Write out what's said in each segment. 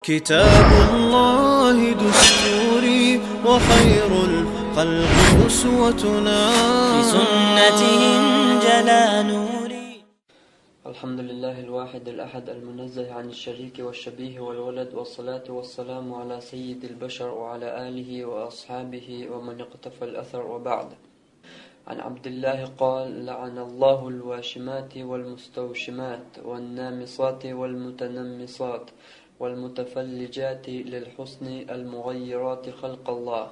كتاب الله دستوري وخير الخلق أسوتنا، بسنته انجلى نوري. الحمد لله الواحد الأحد المنزه عن الشريك والشبيه والولد، والصلاة والسلام على سيد البشر وعلى آله وأصحابه ومن اقتفى الأثر، وبعد. عن عبد الله قال: لعن الله الواشمات والمستوشمات والنامصات والمتنمصات والمتفلجات للحسن المغيرات خلق الله.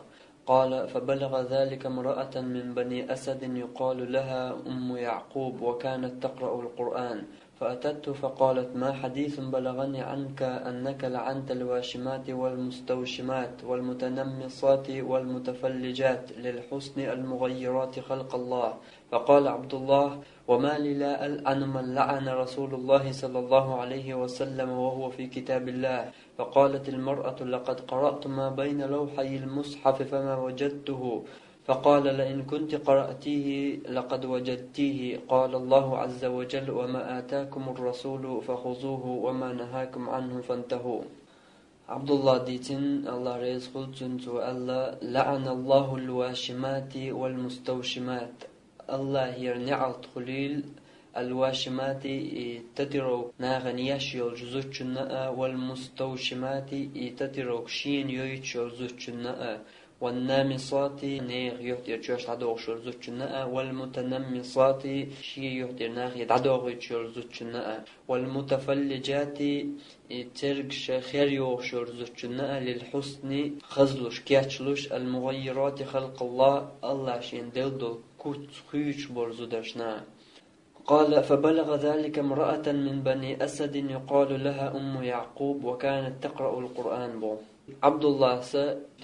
قال: فبلغ ذلك امرأة من بني أسد يقال لها أم يعقوب، وكانت تقرأ القرآن، فأتته فقالت: ما حديث بلغني عنك أنك لعنت الواشمات والمستوشمات والمتنمصات والمتفلجات للحسن المغيرات خلق الله. فقال عبد الله: وما لي لا ألعن من لعن رسول الله صلى الله عليه وسلم وهو في كتاب الله. فقالت المرأة: لقد قرأت ما بين لوحي المصحف فما وجدته. فقال: لئن كنت قرأتيه لقد وجدتيه. قال الله عز وجل: وما آتاكم الرسول فخذوه وما نهاكم عنه فانتهوا. عبد الله ديتن الله ريز خلتن الله: لعن الله الواشمات والمستوشمات. الله يرنعت خليل الواشمات تترو ناغن يشيل جزوتشنا، والمستوشمات تترو شين يويتشل زوتشنا، والنامصات نيغ يحتر جوش عدوغ شرزوتشنا، والمتنمصات شي يحتر ناغ يدعدوغ شرزوتشنا، والمتفلجات ترقش خير يوغ شرزوتشنا للحسن خزلوش كياتشلوش المغيرات خلق الله. الله شين دلدو كوت خيوش برزودشنا. قال: فبلغ ذلك امرأة من بني أسد يقال لها أم يعقوب، وكانت تقرأ القرآن بو. عبد الله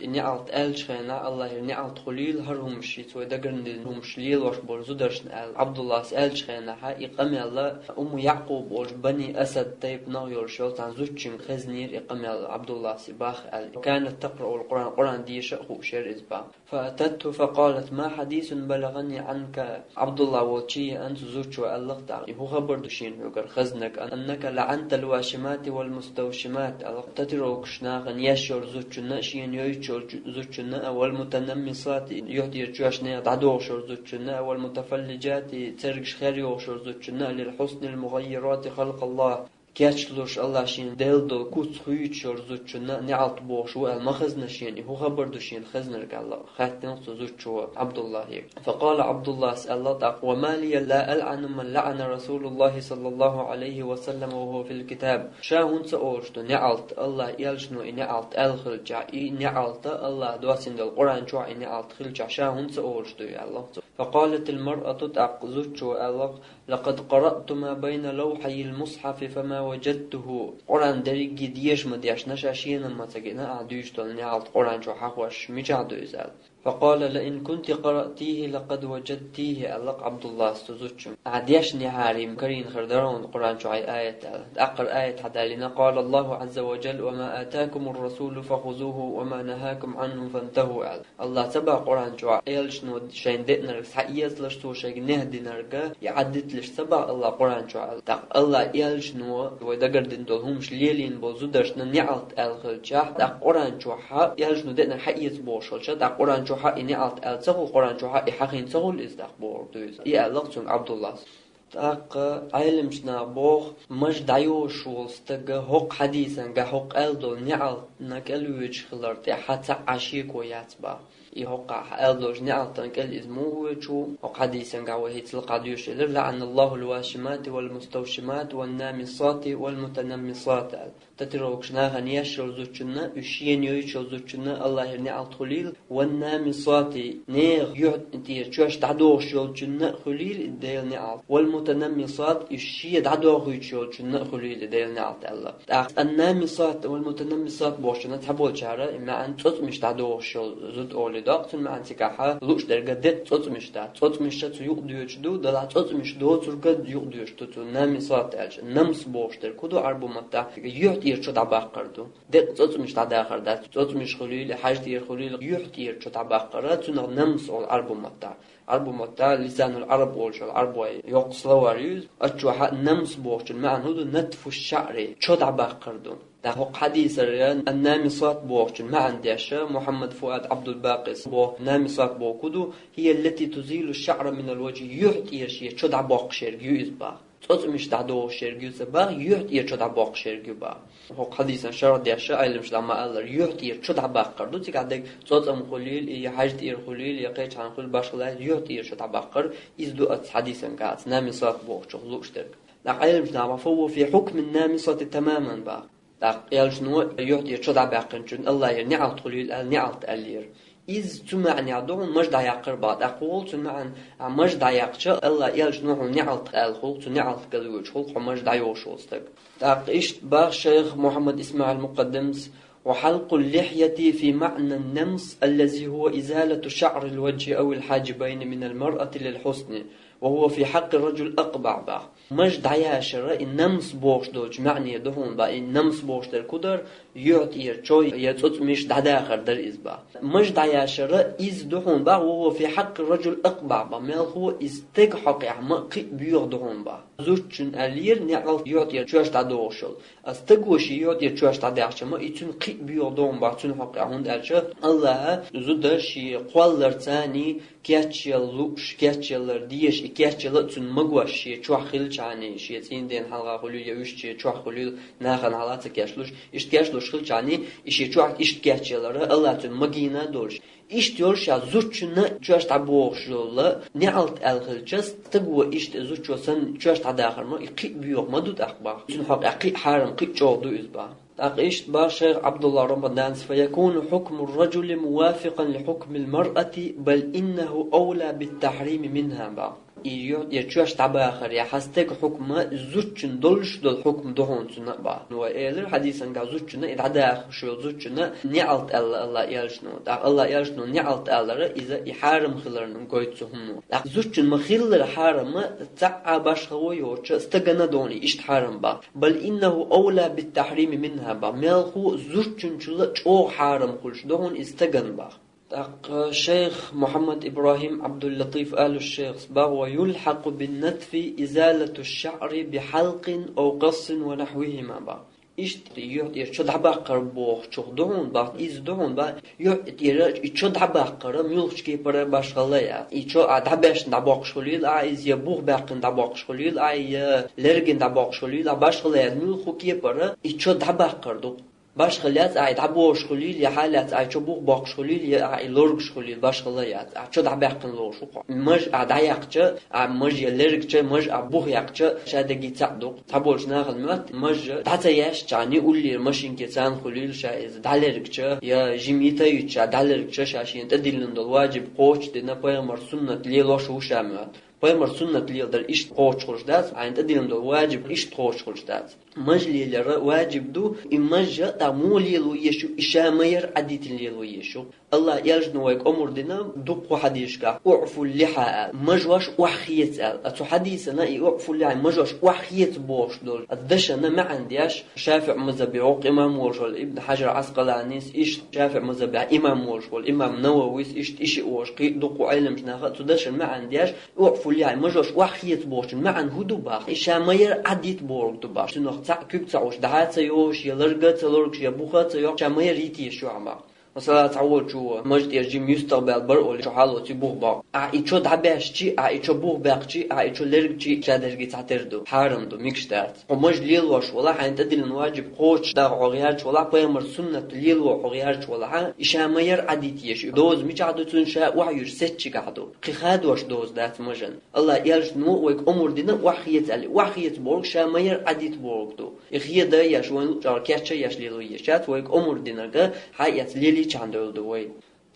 نعلت ألشخينا الله نعلت خليل هرهم شيت ودقرن هم شليل وش برزودرشن عبد الله ألشخينا إقامي الله أم يعقوب وش بني أسد تيب نغير شوت عن زوجين خزنير إقامي عبد الله سباخ كانت تقرأ القرآن دي شأخو شير إزبا. فأتته فقالت: ما حديث بلغني عنك عبد الله وشي أنت زوج وألغت هو خبر دوشين يقر خزنك أنك لعنت الواشمات والمستوشمات تتروك شناغن يشور زوجنا شين يويتشور زوجنا، والمتنمصات يهدي جوشنا تعدوغ شور زوجنا، والمتفلجات ترقش خير يوغشور زوجنا للحسن المغيرات خلق الله. كياتشلوش الله شين دلدو كوت خيوتشور زوجنا نعلت بوشو المخزن شين هو خبر دوشين خزنر قال خاتن زوجو عبد الله هيك. فقال عبد الله: اسأل الله: وما لي لا ألعن من لعن رسول الله صلى الله عليه وسلم وهو في الكتاب. شاهن سأورشتو نعلت الله يلشنو نعلت الخلجع نعلت الله دواسين دل القرآن شو نعلت خلجع شاهن سأورشتو يا الله. فقالت المرأة تأق زوجو الله: لقد قرأت ما بين لوحي المصحف فما وجدته. قرآن دريقي ديش مديش نشاشين ما تقينا عدوش تلني على القرآن شو حقوش مجعدو يزال. فقال: لئن كنت قرأتيه لقد وجدتيه. ألق عبد الله استزوجم عديش نهاري مكرين خردرون القرآن شو آية أقر آية حدالنا. قال الله عز وجل: وما آتاكم الرسول فخذوه وما نهاكم عنه فانتهوا. الله تبع قرآن شو يلشنو شين دينر حقيقة لشتو شيء نهدي نرجع يعدت لش تبع الله قرآن شو الله يلشنو ويدقر دين دولهم شليلين بوزودرشنا نعلت الخلجة قرآن شو حق يلشنو دينر حقيقة بوشلش قرآن شو حق نعلت الزغل قرآن شو حق حقين زغل إزدق بوردوز يألقتون عبد الله تاق علمشنا بوخ مش دايوش وستجا هوق حديثا جا هوق ألدو نعلت نكالويج خلرت حتى عشيك وياتبا يهوقع ألدوش نعلت نكال إزموه شو هوق حديثا جا وهي تلقاديوش لعن الله الواشمات والمستوشمات والنامصات والمتنمصات تتروكش ناغن يشر زوجنا يشين يويشر زوجنا الله يرنعلت خليل. والنامصات نيغ يهدير شوش تعدوغ شوجنا خليل ديل نعلت. والمتنمصات يشيد عدوغ يشوجنا خليل ديل نعلت الله. النامصات والمتنمصات بوشنا تحبول شعره إما أن تطمش تعدوغ شو زود أولي داقتن ما أن سكاحة لوش درجة ديت تطمش دا تطمش تا يقديوش دو دلا تطمش دو ترقد يقديوش تو نامصات ألش نمس بوشتر كدو عربو متا يهدير شو تعباقردو ديت تطمش تعداقر دا تطمش خليل حاج دير خليل يهدير شو تعباقر تنغ نمس عربو متا عربو متا لسان العرب والش العرب يقصلوا ريز أشوا نمس بوشتر معنى هدو نتف الشعر شو تعباقردو ده هو حديث النامصات بوغش ما عنديش محمد فؤاد عبد الباقس بو نامصات بوكدو هي التي تزيل الشعر من الوجه يحتي شيء شدع باقشير يزبا مش دعوه شرقيو سبا يحتي شدع باقشير با هو حديث شرع ديش علمش لما الله يحتي شدع باقر دو تيقعدك تصم خليل يا حاجت إير خليل يا قيش عن خل باشلا يحتي شدع باقر يزدو حديثا قاعد نامصات بوغش لوشتك لا علمش لما فهو في حكم النامصة تماما با يالش نو يحتي شدع باقر الله ينعل خليل نعل تألير إز تمعني عدون مجد يقر بعد أقول تمعن مجد يقش الله يالش نوح نعلت الخلق نعلت كذوج خلق مجد يوشوستك تاقيش باغ شيخ محمد إسماعيل المقدمس وحلق اللحية في معنى النمس الذي هو إزالة شعر الوجه أو الحاجبين من المرأة للحسن وهو في حق الرجل أقبع با مجد عياشر النمس بوش دوج معني دهون با النمس بوش در كدر يعطي شوي يتوت مش داخر در إزبا مجد عياشر إز دهون با وهو في حق الرجل أقبع با مال هو استق حق عمق بيغ دهون با زوجن ألير نعل يعطي شوش تدوشل استقوش يعطي شوش تدوشل ما يتون قي بيغ دهون با تون حق عند ألشر الله زودش قوالر تاني كاتشل لوش كاتشل ديش كاتشل تون مغوش شو خلش عني شيء دين حلقة خلول يوش شو خلول ناخن حالات كاشلوش إشتكاشلوش خلش عني إشي شو إشتكاشلره الله تون مجينا دولش إشتيولش زوجنا شوش تعبوش له نعلت الخلجس تقوى إشت زوج وسن شوش تعداخر ما يقي بيوق ما دود أخبار تون حق أقي حرم قي جودو إزبا تقيشت باشيخ عبد الله رمضان فيكون حكم الرجل موافقا لحكم المرأة بل إنه أولى بالتحريم منها با يشوش تباخر يا حستك حكم زوجن دولش دول حكم دهون سنة با وإيلر حديثا قا زوجنا إذا داخل شو زوجنا نعلت الله يالشنو الله يالشنو نعلت الله إذا يحرم خلرن قويتهم زوجن مخلر حرم تع باش هو يوش استجنا دوني إشت حرم با بل إنه أولى بالتحريم منها با مالخو زوجن شو حرم كلش دهون استجن با الشيخ محمد إبراهيم عبد اللطيف آل الشيخ صباغ ويلحق بالنتف إزالة الشعر بحلق أو قص ونحوهما با يعطي شد عباقر بوخ شو دهون با إز دهون با يعطي شد عباقر ميلش كي برا باش غلايا يشو عدباش نباق شوليل عايز يبوخ باق نباق شوليل عاي لرجن نباق شوليل باش غلايا ميلخو كي برا يشد عباقر دو باش خليات عيد عبوش خليل يا حالات عيد شبوخ باق خليل يا عيد لورج خليل باش خليات عيد شد عباقن لور شو مج عيد عيقتش مج يلرجتش مج عبوخ يقتش شادقي تعدو تعبولش ناخذ مات مج تعتياش تعني قولي ماشين كيسان خليل شايز دالرجتش يا جيميتا يتش دالرجتش شاشين تدلن دل واجب قوش دنا بايمر سنة ليلوش وشامات بايمر سنة ليل در إيش قوش خرج داس عند تدلن دل واجب إيش قوش خرج داس مجلي لر واجب دو إمجا تمولي لو يشو إشامير عديت لو يشو الله يلجنوك أمر دنا دق حديشك أعفو اللحى مجوش وحيت أتو حديثنا أعفو اللحى مجوش وحيت بوش دول الدشنا ما عنديش شافع مذهبي عق إمام وشول ابن حجر عسقلانيس إيش شافع مذهبي إمام وشول إمام نوويس إيش وش قي دق علم جناخ تدشن ما عنديش أعفو اللحى مجوش وحيت بوش ما عن هدو باخ إشامير عديت بورك دباش شنو كيف تعوش دعات يوش يلرجت يلرج يبوخت يوش شامير ريتي شو عمار مثلا تعود شو مجد يرجع مستقبل برؤول شو حاله تبوه با عيشو دعباش شيء عيشو بوه باقشي عيشو لرج شيء شادرجي تعتردو حارم دو ميكشتات ومجد ليلوش ولا حين تدل الواجب قوش دا عغيارش ولا بيمر سنة ليلو عغيارش ولا إشامير عديت يشو دوز مش عدو تنشا وعيش ستش قعدو قخاد وش دوز دات مجن الله يالش نمو ويك أمور دينا وحيت علي وحيت بورك شامير عديت بورك دو إخيه دا يشوين جاركاتش يش ليلو يشات ويك أمور دينا حيات ليلي چندول دوی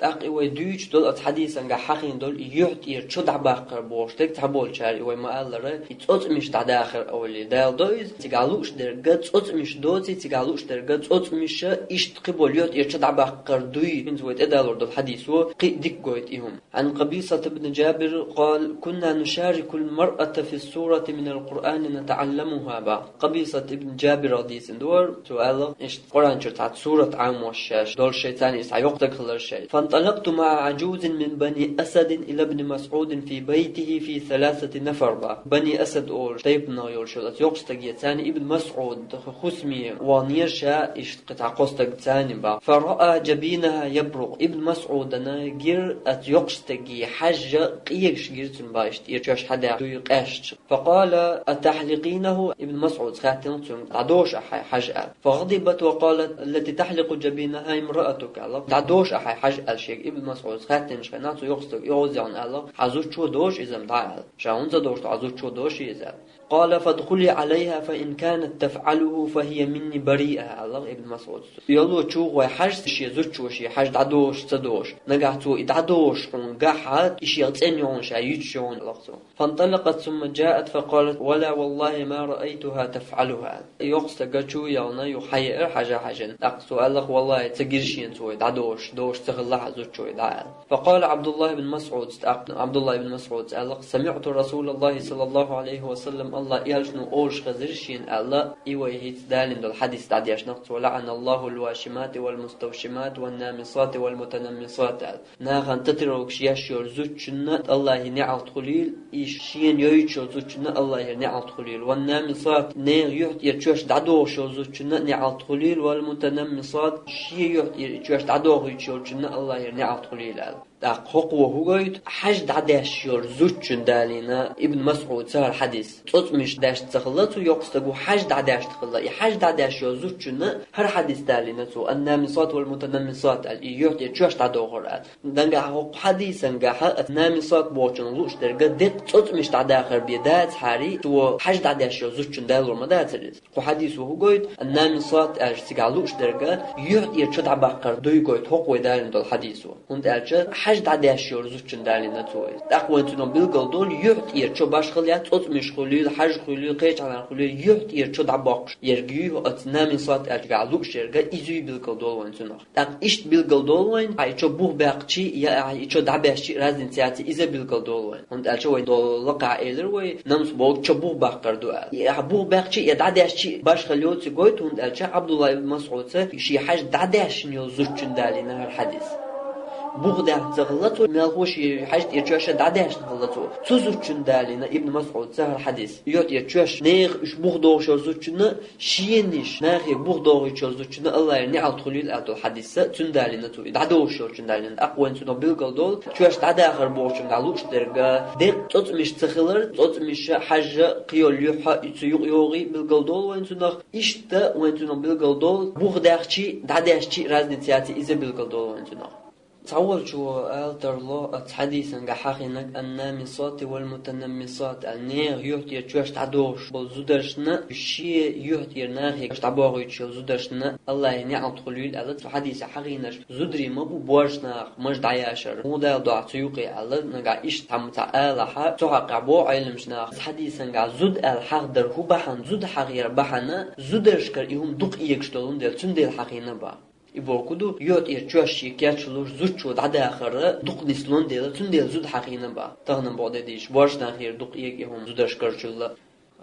تاقی و دویچ دل از حدیثن حقین دل یحتیر چود عباقر بوشتک تبول چاری و مالره اتوت مش تداخل اولی دال دویز تیگالوش در گت اتوت مش دوزی تیگالوش در گت اتوت مش اشت قبولیات چود عباقر دوی من زوید ادالور دل حدیثو قی دیک گویت ایهم عن قبيصة بن جابر قال كنا نشارك المرأة في السورة من القرآن نتعلمها بعض قبيصة بن جابر رضي سندور سؤال اشت قرآن شرطات سورة عام والشاش دول شيطان يسعى يقتك خلال شيء فانطلقت مع عجوز من بني أسد إلى ابن مسعود في بيته في 3 نفر بني أسد أول طيبنا يولشلت يقصتك ثاني ابن مسعود خسمي ونيرشا قطع قصتك ثاني با فرأى جبينها يبرق ابن مسعود أنا جير يقصتك حج قيش جيرتن بايشت يرشاش حدا يقاشت فقال أتحلقينه ابن مسعود خاتنتم تعدوش أحي حج فغضبت وقالت التي تحلق جبينها امرأتك الله تعدوش أحي حج الشيء ابن مسعود خاتن شفناتو يقصتك يوزي عن الله عزوش شو دوش إذا مدعال شاون دوش عزوش شو دوش إذا قال فادخلي عليها فإن كانت تفعله فهي مني بريئة الله ابن مسعود يلو تشوغ حج شي زوتشو شي حج دعدوش تدوش نقعتو دعدوش حون قاحت إشي يتسنيون شا يتشون لغتو فانطلقت ثم جاءت فقالت ولا والله ما رأيتها تفعلها يقصد قاتشو يلنا يحيئر حاجة أقصو الله والله تقرشين توي دعدوش دوش تغلح زوتشو دعال فقال عبد الله بن مسعود الله سمعت رسول الله صلى الله عليه وسلم الله يالشنو أولش خزرشين الله إيوه دالين دول حديث تعديش نقص ولعن الله الواشمات والمستوشمات والنامصات والمتنمصات ناغن تتروك شياشيور زوجنا الله نعل تخليل إيشين يويتشو زوجنا الله نعل تخليل والنامصات نيغ يحت يرشوش دعدوشو زوجنا نعل تخليل والمتنمصات شي يحت يرشوش دعدوشو زوجنا الله نعل تخليل حق وهوغيت حج دعداش يور زوجن دالينا ابن مسعود سهر حديث مش داش تخلطو يقصدو حج دعداش تخلط حج دعداش يور زوجن هر حديث دالينا تو النامصات والمتنمصات اليوت يچوش دعدوغرات دنگا حق حديثا غا النامصات بوچن لوش درگا دت مش دعداخر بيدات حاري تو حج دعداش يور زوجن دالور مداتريز خو حديث وهوغيت النامصات اجسيغالوش درگا يوت يچو دعبقر دويغيت حق ودالين دول حديثو هند الچ حج دعداش يور زوجن دالينا تو اقوانتو بيلگل دول يوت يچو باشخليات مش خليل حج خليل قيش على خليل يحت يرشد عباقش يرجيه أتنامي صات أرجعلوش يرجع إزوي بالقدول وين تناخ تاق إشت بالقدول وين عيشو بوه باقشي يا عيشو دعباشي رازن سياتي إذا بالقدول وين هند ألشوا دول لقى إيلر وين نمس بوق شبوه باقر دوال يا بوه باقشي يا دعداشي باش خليوت سجوت هند ألشا عبد الله بن مسعود شي حج دعداش نيوزوجن دالينا هالحديث بغدا تغلطوا مالوش حاجة يتشوش دعداش تغلطوا تزوجن دالينا ابن مسعود سهل حديث يوت يتشوش نيغ اش بغدوش زوجنا شينش ناخي بغدوش زوجنا الله يعني على تخليل ادو الحديث تندالينا تو دعدوش زوجنا اقوان تو بيلقل دول تشوش دعدا اخر بوشن علوش درجا ديق توت مش تخلر توت مش حاجة قيول يوحا يوغي بيلقل دول وين تنخ اشتا وين تنو بيلقل دول بغداخشي دعداشي رازنتياتي اذا بيلقل دول وين تنخ تصور شو ألتر الله حديثا كحقينك النامصات والمتنمصات النير يحتي يتشوش تعدوش بزودرشنا الشيء يحتي ناخي تعبوغ يتشو زودرشنا الله ينعم تخليل ألت حديث حقينش زودري مبو بوشنا مش دعياشر مودا دع تيوقي ألت نقع إيش تعالها تحق عبو علمشنا حديثا كع زود الحق در هو بحن زود حقير بحنا زودرشكر يهم دق يكشتلون دل تندل حقينا با يبوكودو يوت يرشوش يكاتشلوش زوجو دعدا آخر دق نسلون ديلا تندل زود حقينا با تغنم بعد ديش باشنا خير دق يهم زودرش كرشلا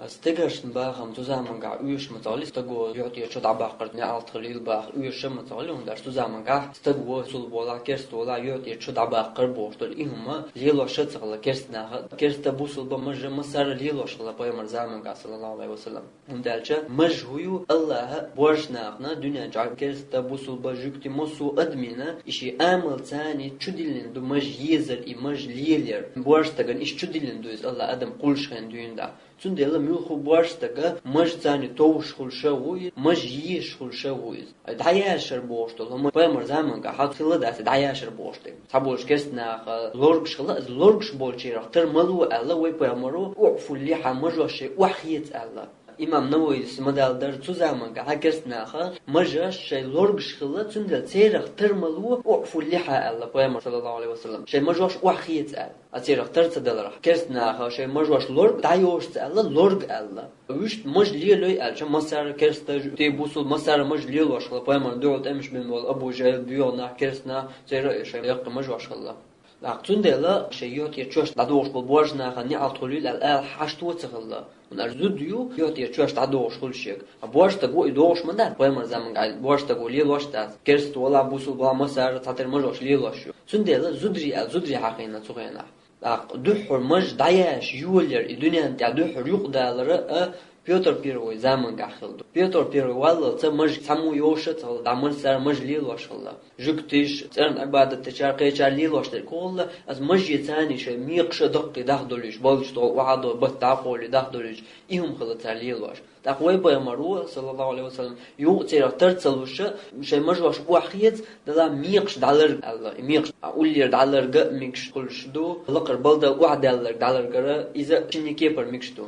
استجرشن باهم تزامن قا ويش متعلي استجو يعطي شد عباقر نعال تخليل باخ ويش متعلي وندرس تزامن قا استجو سول بولا كرست ولا يعطي شد عباقر بوشتل إهما ليلو شد صغلا كرستنا كرست بوسول بمج مسار ليلو شغلا بايمر زامن قا صلى الله عليه وسلم وندرس مجهوي الله بوشناقنا دنيا جعل كرست بوسول بجوكتي مسو أدمينا إشي آمل ثاني تشدلين دو مج يزر إمج ليلر بوشتغن إيش تشدلين دوز الله أدم قولشين دويندا تندل ملخو باشتغا مج ثاني توش خلشوي مج يش خلشوي دعياشر بوشتل هم بايمر زمان قا حط خلا داس دعياشر بوشتل تابوش كسنا لورغش خلا لورغش بولشير ترملو الله وي بايمرو وعفو اللي حمجوش وحيت الله İmam Navoiy ismadaldır tuzamın hakırsnaha majaş şey lorgş khılla tündel tseyrak tırmalu ufu liha Allah Peygamber sallallahu aleyhi ve sellem şey majaş wahiyet al atseyrak tırtadalar kersnaha şey majaş lorg dayoş Allah lorg Allah üç maj liyeloy al şey masar kersta te busul masar maj liyeloş Allah Peygamber duat emiş bin wal Abu Cehil diyor na kersna tseyrak şey yak majaş Allah لكن ده لا شيء يتشوش لدوش بالبوجنا خني على طول الآن حشتو تغلا ونر زوديو يوتي تشوش تعدوش كل شيء بواش تقو يدوش من ده وين مرزام قاعد بواش تقو ليه لوش تاس كرست ولا بوسو بلا مسار تعتر مجوش ليه لوش سندلا زودري حقينا تغينا دحر مج دايش يولر الدنيا انت دحر يقدر بيوتر بيروي زمان قاخلدو بيوتر بيروي والله تمج سمو يوشت دامن سر مج ليلوش الله جكتيش ترن عبادة تشارقي شار ليلوش كل از مج يتاني شيء ميقش دقي داخدوليش بولش تو وعدو بتاقولي داخدوليش إهم خلت ليلوش تقوي بيمرو صلى الله عليه وسلم يو تيرا ترتلوش شيء مجوش واحد دلا ميقش دالر الله ميقش اولير دالر ميقش كلش دو لقر بلدا واحد دالر اذا شني كيبر ميقش دو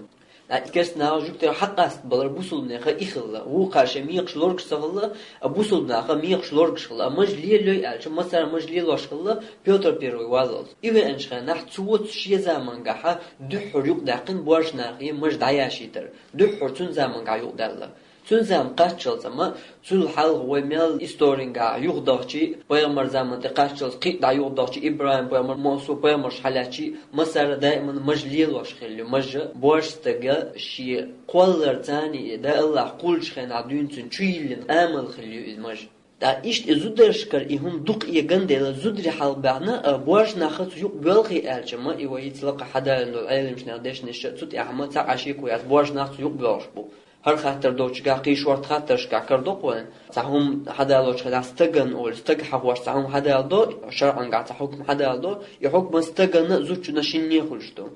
كاس ناو جوكتر حقاست بلر بوصل نخا إخلا وقاش ميقش لوركش سغلا بوصل نخا ميقش لوركش خلا مجلي لوي ألش مثلا مجلي لوش خلا بيوتر بيروي والله إذا أنشخ نح تصوت شيء زمان قاحة دحر يقدقن بورش ناقي مج دعياشيتر دحر تون زمان قا يقدر تون زمان قاتشل زمان تون حال هو مال إستورين قا يقدرشي بيامر زمان تقاتشل قيد دا يقدرشي إبراهيم بيامر موسو بيامر حلاشي مثلا دائما مجلي لوش خلي مج بورش تجا شيء قولر تاني دا الله قولش خن عدين تنشيلن آمل خلي المج دا إيش زودرش كر إهم دق يجندل زودري حال بعنا بورش ناخذ يق بلقي أرجما يويتلقى حدا العلم مش نقدرش نشتت أحمد تعشي كويس بورش ناخذ يق بلش بو هر خاطر دوچ قاقي شورت خاطرش قاقر دوقون تاهم حدا لوچ خدا استغن اول استغ حواش تاهم حدا دو شرعا قاعد حكم حدا دو يحكم استغن زوچ نشيني خلشتو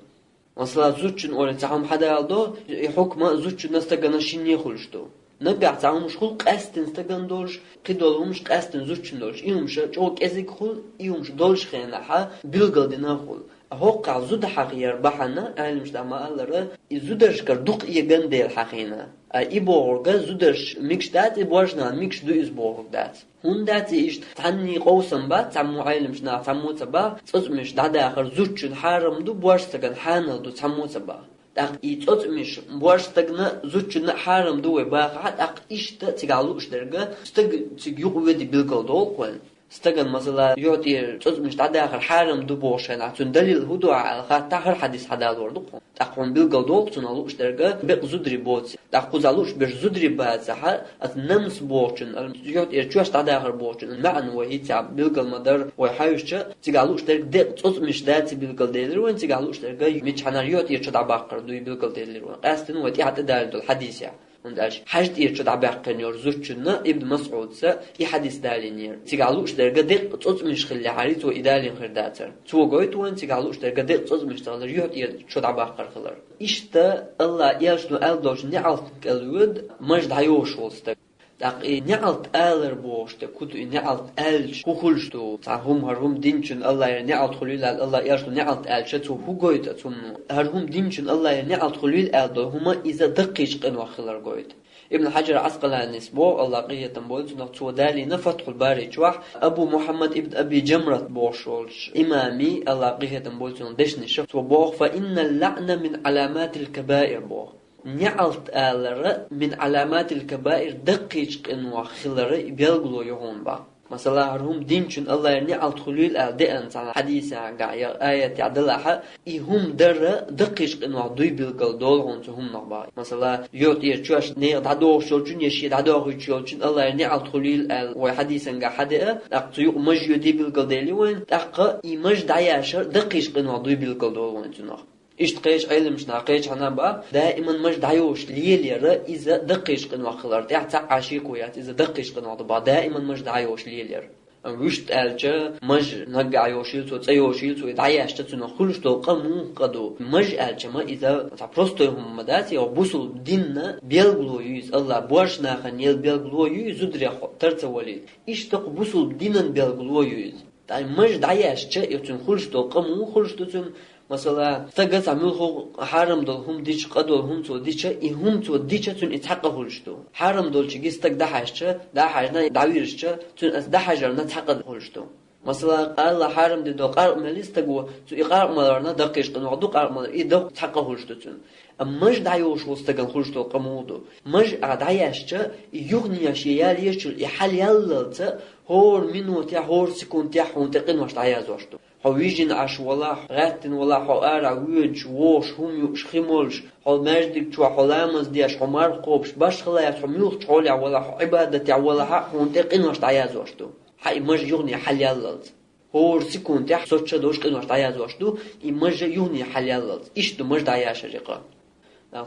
مثلا زوچن اول تاهم حدا دو يحكم زوچ نستغن شيني خلشتو نبع تاهم مش خلق استن استغن دولش قدولهمش قاستن زوچن دولش يومش چوك ازيك خل يومش دولش خينها بيلغل ديناخل هوقع زود حقير بحنا علمش دما الله زودش كردق يجندل حقينا إبورغ زودش ميكش دات إبورجنا ميكش دو إزبورغ دات هون دات إيش تعني قوسم با تعمو علمش نا تعمو تبا تصمش دادا آخر زوجن حارم دو بورستغن حانل دو تعمو تبا داق إيتصمش بورستغن زوجن حارم دو باقعد أق إيش تتقالوش درجة استغ تيجيو ودي بيلقل دول قوان استغن مثلا يعطي مش تعدي آخر حارم دبوشن عشان دليل هدوء على خاطر حديث حدا لوردو تقوم بالقدول تنالوش درجة بق زدري بوت تقوزالوش بش زدري بازها أتنمس بوشن يعطي شوش تعدي آخر بوشن المعنى وهي تعب بالقل مدر ويحاوش تقالوش درجة دق مش داتي بالقل ديلر وين تقالوش درجة مش حنا يعطي شد عباقر دوي بالقل ديلر وين قاستن وتي حتى دارد الحديث يعني ونداش حاجة يرشد عباقر نور زوجنا ابن مسعود سا يحدث دالينير تقالوش درجة دق تصوت مش خلي حريت وإدالين خرداتر تو قويت وين تقالوش درجة دق تصوت مش تغلر يرشد عباقر خلر إشتا الله يرشدو ألدوش نعلت الود مجد عيوش وستك داقي نعلت آلر بوشتا كتو نعلت آلش كوخلشتو تعهم هرهم دينشن الله نعلت خليل الله يرشدو نعلت آلش تو هو قويت تمنو هرهم دينشن الله نعلت خليل آلدو هما إذا دقيش قنوا خلر قويت ابن حجر عسقلاني نسبو الله قية تنبولت نقصو دالي نفتح الباري جواح أبو محمد ابن أبي جمرة بوشولش إمامي الله قية تنبولت ندشني شفت وبوخ فإن اللعنة من علامات الكبائر بوخ نعلت آلر من علامات الكبائر دقيش قنوا خلر بيلغلو يهون با مثلا هرهم دينشن الله نعلت خليل آلدئن تعالى حديثة قاية آية تعدلها إهم در دقيش قنوا دوي بيلغل دولهم تهم نغبا مثلا يوتي شوش نير دعدوه شولشن يشي دعدوه شولشن الله نعلت خليل آل وحديثة قاحدئة أقتيو مجيو دي بيلغل ديلي وين أقا إيمج دعياشر دقيش قنوا دوي بيلغل دولهم تنغ إشتقيش علمش ناقيش عنا بقى دائما مش دعيوش ليليرا إذا دقيش قنوا خلر تعتع عشيكويات إذا دقيش قنوا ضبا دائما مش دعيوش ليلير وشت ألجا مج نقع يوشيلتو تسيوشيلتو دعياشتا تنخلشتو قمو قدو مج ألجا ما إذا تعبرستوهم مداتي أو بوصل ديننا بيلغلو يوز الله بوش ناخن يل بيلغلو يوز زدري ترتولي إشتق بوصل دينا بيلغلو يوز داي مج دعياشتا يتنخلشتو قمو خلشتو تن مثلا تجس عمله حرم دلهم ديش قدرهم تو ديش إهم تو ديش تون يتحقق هلشتو حرم دول شيء استك ده حاجة دعويرش تون أس ده حاجة نتحقق هلشتو مثلا قال حرم دي دو قارب مليستجوا تو يقارب ملارنا دقيش قنوا عدو قارب ملار يدق تحقق هلشتو تون مش دعيوش وستجن هلشتو قمودو مش عدعيش يغني أشياء يشل يحل يللت هور منو تيا هور سكون تيا هون تقين مش دعياز وشتو حويجن عش ولا غاتن ولا حوارع ويج ووش هم يشخمولش حول مجدك شو حلامز ديش حمار قوبش باش خلايا حميوخ حولع ولا عبادة ولا حق هونتق إنوش تعياز واشتو حي مج يغني حلياللز هور سيكون تح صوتش دوش إنوش تعياز واشتو مج يغني حلياللز إيش دو مج دعياش رقا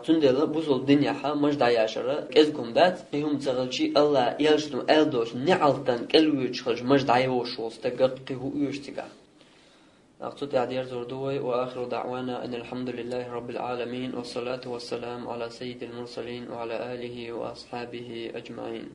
تندلا بوزل الدنيا حا مج دعياشرة كذكم دات هم تغلشي الله يلشتم ألدوش نعلتن كلويش خلش مج دعيوش وستقق هو يشتقع أقصد عدير زردوي وآخر دعوانا أن الحمد لله رب العالمين والصلاة والسلام على سيد المرسلين وعلى آله وأصحابه أجمعين.